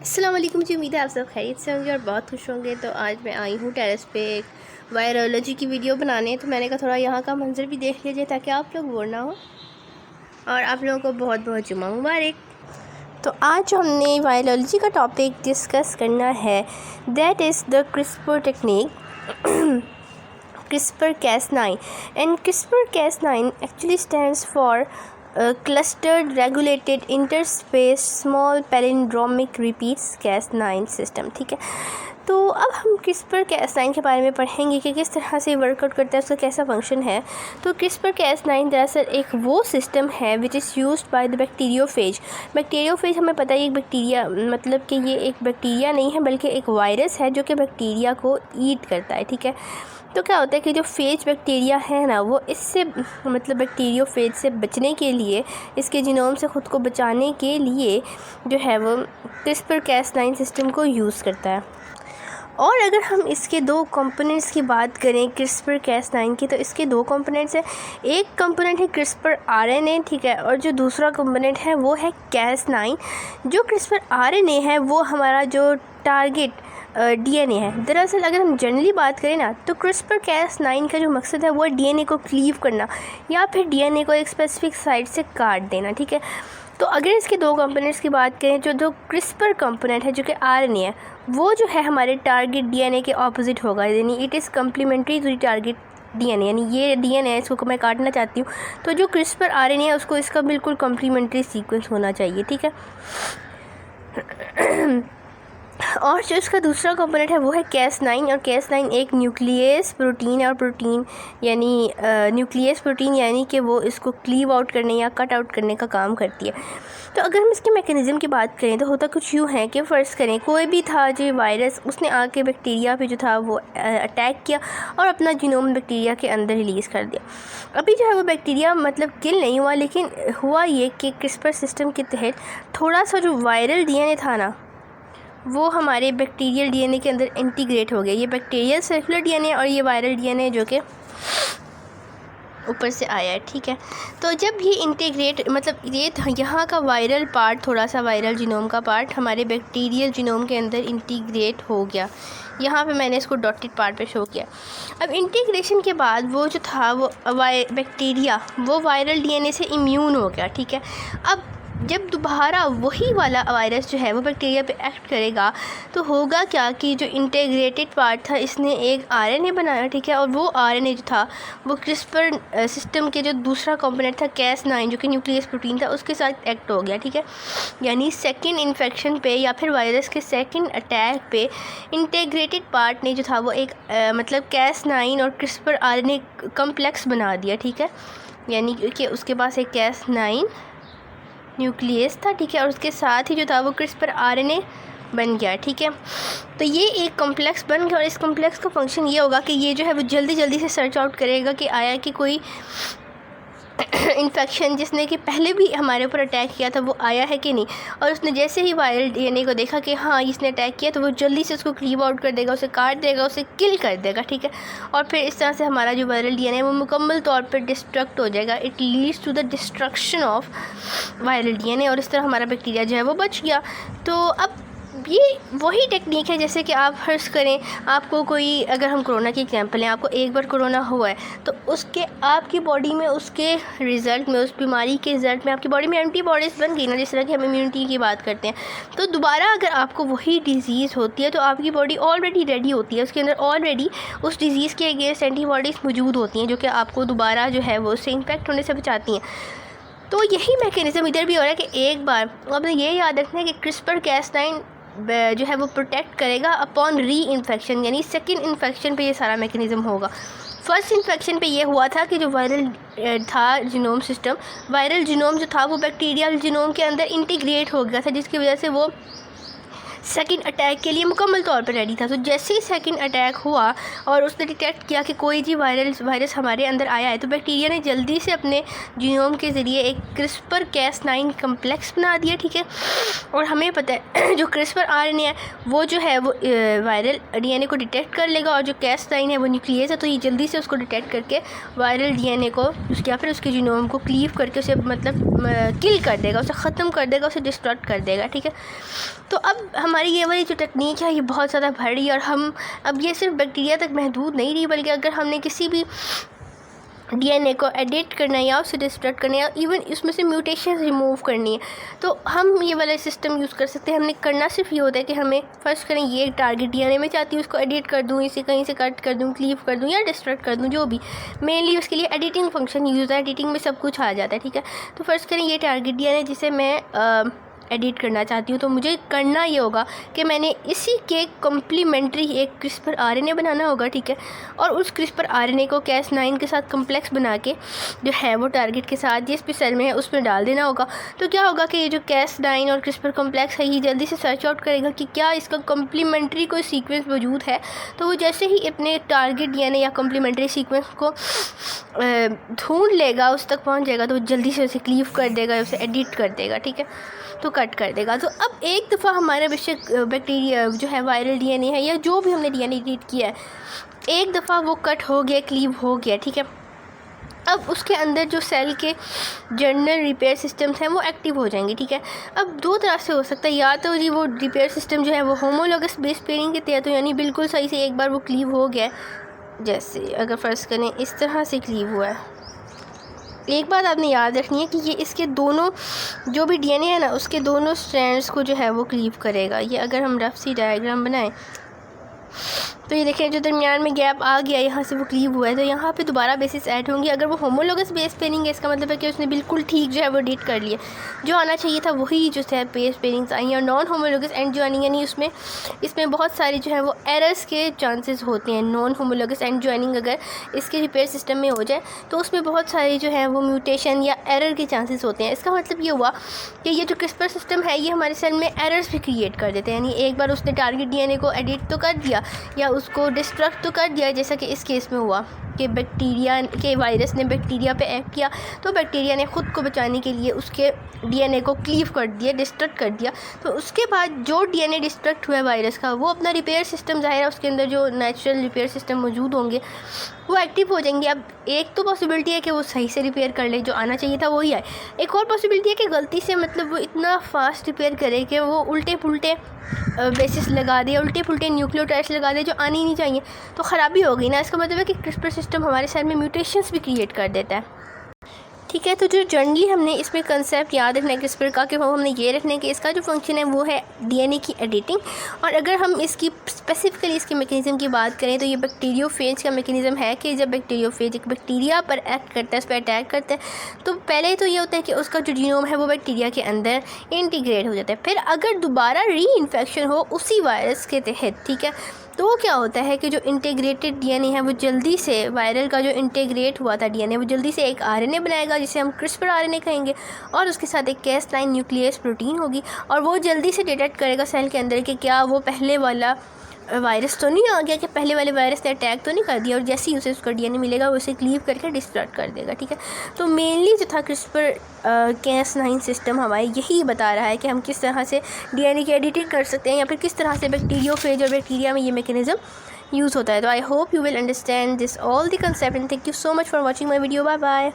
अस्सलाम वालेकुम जी। उम्मीद है आप सब खैरियत से होंगे और बहुत खुश होंगे। तो आज मैं आई हूँ टेरेस पे एक वायरोलॉजी की वीडियो बनाने। तो मैंने कहा थोड़ा यहाँ का मंजर भी देख लीजिए ताकि आप लोग बोर ना हो, और आप लोगों को बहुत बहुत जुम्मा मुबारक। तो आज हमने वायरोलॉजी का टॉपिक डिस्कस करना है, that is the CRISPR technique, CRISPR-Cas9. And CRISPR-Cas9 actually stands for clustered regulated interspace small palindromic repeats Cas9 system। ठीक है, तो अब हम CRISPR-Cas9 के बारे में पढ़ेंगे कि किस तरह से वर्कआउट करता है, उसका कैसा फंक्शन है। तो CRISPR-Cas9 दरअसल एक वो सिस्टम है which is used by the bacteriophage. Bacteriophage हमें पता है एक बैक्टीरिया, मतलब कि ये एक बैक्टीरिया नहीं है बल्कि एक वायरस है जो कि बैक्टीरिया को ईट करता है। ठीक है, तो क्या होता है कि जो फेज बैक्टीरिया है ना, वो इससे मतलब बैक्टीरियोफेज से बचने के लिए, इसके जीनोम से ख़ुद को बचाने के लिए जो है वो CRISPR-Cas9 सिस्टम को यूज़ करता है। और अगर हम इसके दो कंपोनेंट्स की बात करें CRISPR-Cas9 की, तो इसके दो कंपोनेंट्स हैं। एक कंपोनेंट है CRISPR RNA, ठीक है, और जो दूसरा कंपोनेंट है वो है Cas9। जो CRISPR RNA है वो हमारा जो टारगेट DNA है। दरअसल अगर हम जनरली बात करें ना, तो CRISPR-Cas9 का जो मकसद है वो है DNA को क्लीव करना या फिर DNA को एक स्पेसिफिक साइट से काट देना। ठीक है, तो अगर इसके दो कंपोनेंट्स की बात करें, जो CRISPR कंपोनेंट है जो कि RNA है, वो जो है हमारे टारगेट DNA के ऑपोजिट होगा, यानी it is complementary to the target DNA। यानी ये DNA है, इसको मैं काटना चाहती हूँ, तो जो CRISPR RNA है उसको इसका बिल्कुल कम्प्लीमेंट्री सीक्वेंस होना चाहिए। ठीक है, और जो इसका दूसरा कंपोनेंट है वो है Cas9, और Cas9 एक न्यूक्लियस प्रोटीन है, और प्रोटीन यानी न्यूक्लियस प्रोटीन यानी कि वो इसको क्लीव आउट करने या कट आउट करने का काम करती है। तो अगर हम इसके मैकेनिज़्म की बात करें तो होता कुछ यूँ है कि फ़र्ज़ करें कोई भी था जो वायरस, उसने आके बैक्टीरिया पे जो था वो अटैक किया और अपना जीनोम बैक्टीरिया के अंदर रिलीज़ कर दिया। अभी जो है वो बैक्टीरिया मतलब किल नहीं हुआ, लेकिन हुआ ये कि CRISPR सिस्टम के तहत थोड़ा सा जो वायरल DNA था ना, वो हमारे बैक्टीरियल DNA के अंदर इंटीग्रेट हो गया। ये बैक्टीरियल सर्कुलर DNA और ये वायरल DNA जो कि ऊपर से आया है। ठीक है, तो जब ये इंटीग्रेट मतलब ये यहाँ का वायरल पार्ट, थोड़ा सा वायरल जीनोम का पार्ट हमारे बैक्टीरियल जीनोम के अंदर इंटीग्रेट हो गया। यहाँ पे मैंने इसको डॉटेड पार्ट पे शो किया। अब इंटीग्रेशन के बाद वो जो था वो बैक्टीरिया वो वायरल DNA से इम्यून हो गया। ठीक है, अब जब दोबारा वही वाला वायरस जो है वो बैक्टीरिया पे एक्ट करेगा तो होगा क्या कि जो इंटीग्रेटेड पार्ट था इसने एक RNA बनाया। ठीक है, और वो RNA जो था वो CRISPR सिस्टम के जो दूसरा कंपोनेंट था Cas9 जो कि न्यूक्लियस प्रोटीन था उसके साथ एक्ट हो गया। ठीक है, यानी सेकंड इन्फेक्शन पे या फिर वायरस के सेकंड अटैक पे इंटीग्रेटेड पार्ट ने जो था वो एक मतलब Cas9 और CRISPR RNA कम्प्लेक्स बना दिया। ठीक है, यानी कि उसके पास एक Cas9 न्यूक्लियस था। ठीक है, और उसके साथ ही जो था वो CRISPR RNA बन गया। ठीक है, तो ये एक कॉम्प्लेक्स बन गया, और इस कॉम्प्लेक्स का फंक्शन ये होगा कि ये जो है वो जल्दी जल्दी से सर्च आउट करेगा कि आया कि कोई इन्फेक्शन जिसने कि पहले भी हमारे ऊपर अटैक किया था वो आया है कि नहीं। और उसने जैसे ही वायरल DNA को देखा कि हाँ इसने अटैक किया, तो वो जल्दी से उसको क्लीव आउट कर देगा, उसे काट देगा, उसे किल कर देगा। ठीक है, और फिर इस तरह से हमारा जो वायरल DNA है वो मुकम्मल तौर पर डिस्ट्रक्ट हो जाएगा। It leads to the destruction of viral DNA, और इस तरह हमारा बैक्टीरिया जो है वो बच गया। तो अब ये वही टेक्निक है जैसे कि आप फर्ज करें आपको कोई, अगर हम कोरोना की एग्जांपल हैं, आपको एक बार कोरोना हुआ है तो उसके आपकी बॉडी में उसके रिज़ल्ट में, उस बीमारी के रिज़ल्ट में आपकी बॉडी में एंटीबॉडीज़ बन गई ना, जिस तरह की हम इम्यूनिटी की बात करते हैं। तो दोबारा अगर आपको वही डिज़ीज़ होती है तो आपकी बॉडी ऑलरेडी रेडी होती है, उसके अंदर ऑलरेडी उस डिज़ीज़ के अगेंस्ट एंटीबॉडीज़ मौजूद होती हैं जो कि आपको दोबारा जो है वो उससे इन्फेक्ट होने से बचाती हैं। तो यही मैकेनिज़्म इधर भी हो रहा है कि एक बार आपने ये याद रखना है कि CRISPR-Cas9 जो है वो प्रोटेक्ट करेगा अपॉन री इन्फेक्शन, यानी सेकंड इन्फेक्शन पे ये सारा मैकेनिज़्म होगा। फर्स्ट इन्फेक्शन पे ये हुआ था कि जो वायरल था जीनोम सिस्टम, वायरल जीनोम जो था वो बैक्टीरियल जीनोम के अंदर इंटीग्रेट हो गया था, जिसकी वजह से वो सेकंड अटैक के लिए मुकम्मल तौर पर रेडी था। तो जैसे ही सेकंड अटैक हुआ और उसने डिटेक्ट किया कि कोई जी वायरस हमारे अंदर आया है, तो बैक्टीरिया ने जल्दी से अपने जीनोम के ज़रिए एक CRISPR-Cas9 कम्प्लेक्स बना दिया। ठीक है, और हमें पता है जो CRISPR RNA है वो जो है वो वायरल DNA को डिटेक्ट कर लेगा, और जो Cas9 है वो न्यूक्लियस है, तो ये जल्दी से उसको डिटेक्ट करके वायरल DNA को या फिर उसके जीनोम को क्लीव करके उसे मतलब किल कर देगा, उसे ख़त्म कर देगा, उसे डिस्ट्रॉय कर देगा। ठीक है, तो अब हम हमारी ये वाली जो टेक्निक है ये बहुत ज़्यादा बढ़ रही है, और हम अब ये सिर्फ बैक्टीरिया तक महदूद नहीं रही, बल्कि अगर हमने किसी भी डीएनए को एडिट करना है या उसे डिस्ट्रक्ट करना है या इवन इसमें से म्यूटेशन रिमूव करनी है, तो हम ये वाला सिस्टम यूज़ कर सकते हैं। हमने करना सिर्फ ये होता है कि हमें फर्स्ट करें ये टारगेट डीएनए में चाहती हूँ उसको एडिट कर दूँ, इसे कहीं से कट कर दूँ, क्लीव कर दूँ या डिस्ट्रक्ट कर दूँ, जो भी मेनली उसके लिए एडिटिंग फंक्शन यूज़ है। एडिटिंग में सब कुछ आ जाता है, ठीक है। तो फर्स्ट करें ये टारगेट डीएनए जिसे मैं एडिट करना चाहती हूँ, तो मुझे करना ये होगा कि मैंने इसी के कम्प्लीमेंट्री एक क्रिस्पर आरएनए बनाना होगा, ठीक है। और उस क्रिस्पर आरएनए को Cas9 के साथ कम्प्लेक्स बना के जो है वो टारगेट के साथ जिस भी सेल में है उसमें डाल देना होगा। तो क्या होगा कि ये जो Cas9 और क्रिस्पर कम्प्लेक्स है ये जल्दी से सर्च आउट करेगा कि क्या इसका कम्प्लीमेंट्री कोई सीक्वेंस मौजूद है। तो वो जैसे ही अपने टारगेट डीएनए या कम्प्लीमेंट्री सीक्वेंस को ढूंढ लेगा, उस तक पहुँच जाएगा, तो जल्दी से उसे क्लीव कर देगा, उसे एडिट कर देगा, ठीक है, तो कट कर देगा। तो अब एक दफ़ा हमारा बेशक बैक्टीरिया जो है वायरल डीएनए है या जो भी हमने डीएनए एडिट किया है, एक दफ़ा वो कट हो गया, क्लीव हो गया, ठीक है। अब उसके अंदर जो सेल के जनरल रिपेयर सिस्टम्स हैं वो एक्टिव हो जाएंगे, ठीक है। अब दो तरह से हो सकता है, या तो जी वो रिपेयर सिस्टम जो है वो होमोलोगस बेस पेयरिंग के तहत हो, यानी बिल्कुल सही से एक बार वो क्लीव हो गया, जैसे अगर फ़र्ज़ करें इस तरह से क्लीव हुआ है। एक बात आपने याद रखनी है कि ये इसके दोनों जो भी डीएनए है ना उसके दोनों स्ट्रैंड्स को जो है वो क्लीव करेगा। ये अगर हम रफ सी डायग्राम बनाएं तो ये देखें जो दरमियान में गैप आ गया, यहाँ से वो क्लीव हुआ है, तो यहाँ पे दोबारा बेसिस ऐड होंगी। अगर वो होमोलोगस बेस पेयरिंग है इसका मतलब है कि उसने बिल्कुल ठीक जो है वो एडिट कर लिया, जो आना चाहिए था वही जो है बेस पेयरिंग्स आई हैं। और नॉन होमोलोगस एंड ज्वाइनिंग यानी इसमें बहुत सारी जो है वो एरर्स के चांसेस होते हैं। नॉन होमोलोगस एंड ज्वाइनिंग अगर इसके रिपेयर सिस्टम में हो जाए तो उसमें बहुत सारी जो है वो म्यूटेशन या एरर के चांसेस होते हैं। इसका मतलब ये हुआ कि ये जो क्रिस्पर सिस्टम है ये हमारे सेल में एरर्स भी क्रिएट कर देते हैं। यानी एक बार उसने टारगेट डीएनए को एडिट तो कर दिया या उसको डिस्ट्रक्ट तो कर दिया, जैसा कि इस केस में हुआ कि बैक्टीरिया के वायरस ने बैक्टीरिया पे एक्ट किया, तो बैक्टीरिया ने ख़ुद को बचाने के लिए उसके डीएनए को क्लीव कर दिया, डिस्ट्रक्ट कर दिया। तो उसके बाद जो डीएनए डिस्ट्रक्ट हुआ है वायरस का, वो अपना रिपेयर सिस्टम ज़ाहिर है उसके अंदर जो नेचुरल रिपेयर सिस्टम मौजूद होंगे वो एक्टिव हो जाएंगे। अब एक तो पॉसिबिलिटी है कि वो सही से रिपेयर कर ले, जो आना चाहिए था वही आए। एक और पॉसिबिलिटी है कि गलती से मतलब वो इतना फास्ट रिपेयर करे कि वो उल्टे पुल्टे बेसिस लगा दे, उल्टे पुल्टे न्यूक्लियोटाइड्स लगा दे जो आनी नहीं चाहिए, तो ख़राबी हो गई ना। इसका मतलब है कि क्रिस्पर सिस्टम हमारे सेल में म्यूटेशंस भी क्रिएट कर देता है, ठीक है। तो जो जनरली हमने इसमें कंसेप्ट याद रखना है क्रिस्पर का, कि वो हमने ये रखना है कि इसका जो फंक्शन है वो है डीएनए की एडिटिंग। और अगर हम इसकी स्पेसिफिकली इसके मैकेनिज़्म की बात करें तो ये बैक्टीरियोफेज का मैकेनिज़्म है कि जब बैक्टीरियोफेज एक बैक्टीरिया पर एक्ट करता है, उस पर अटैक करता है, तो पहले तो ये होता है कि उसका जो जीनोम है वो बैक्टीरिया के अंदर इंटीग्रेट हो जाता है। फिर अगर दोबारा री इन्फेक्शन हो उसी वायरस के तहत, ठीक है, तो क्या होता है कि जो इंटीग्रेटेड डीएनए है वो जल्दी से, वायरल का जो इंटीग्रेट हुआ था डीएनए, वो जल्दी से एक आरएनए बनाएगा जिसे हम क्रिस्पर आरएनए कहेंगे, और उसके साथ एक Cas9 न्यूक्लियस प्रोटीन होगी, और वो जल्दी से डिटेक्ट करेगा सेल के अंदर कि क्या वो पहले वाला वायरस तो नहीं आ गया, कि पहले वाले वायरस ने अटैक तो नहीं कर दिया, और जैसे ही उसे उसका डीएनए मिलेगा वो उसे क्लीव करके डिस्ट्रक्ट कर देगा, ठीक है। तो मेनली जो था क्रिस्पर Cas9 सिस्टम हमारे यही बता रहा है कि हम किस तरह से डीएनए की एडिटिंग कर सकते हैं, या फिर किस तरह से बैक्टीरियोफेज और बैक्टीरिया में ये मैकेनिज़्म यूज़ होता है। तो I hope you will understand this all the concept and thank you so much for watching my video. Bye bye.